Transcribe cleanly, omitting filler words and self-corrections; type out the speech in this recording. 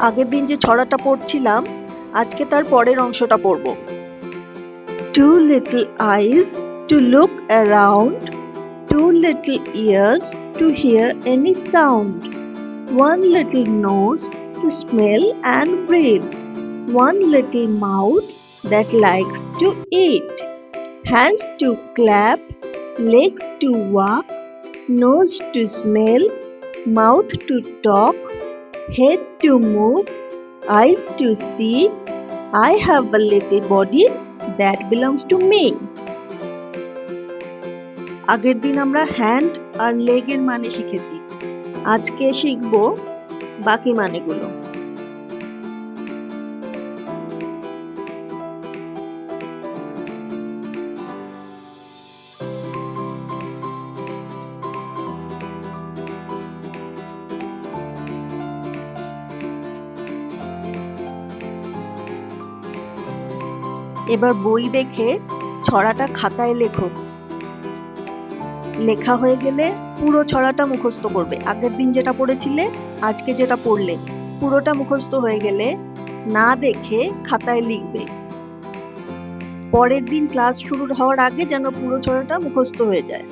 আগের দিন যে ছড়াটা পড়ছিলাম আজকে তার পরের অংশটা পড়ব। Two little eyes to look around, two little ears to hear any sound, one little nose to smell and breathe, one little mouth that likes to eat, hands to clap, legs to walk, nose to smell, mouth to talk, head to move, eyes to see. I have a little body that belongs to me. আগের দিন আমরা hand আর লেগের মানে শিখেছি। আজকে শিখব বাকি মানেগুলো। এবার বই দেখে ছড়াটা খাতায় লেখো। লেখা হয়ে গেলে পুরো ছড়াটা মুখস্থ করবে। আগের দিন যেটা পড়েছিলে আজকে যেটা পড়লে পুরোটা মুখস্থ হয়ে গেলে না দেখে খাতায় লিখবে। পরের দিন ক্লাস শুরু হওয়ার আগে যেন পুরো ছড়াটা মুখস্থ হয়ে যায়।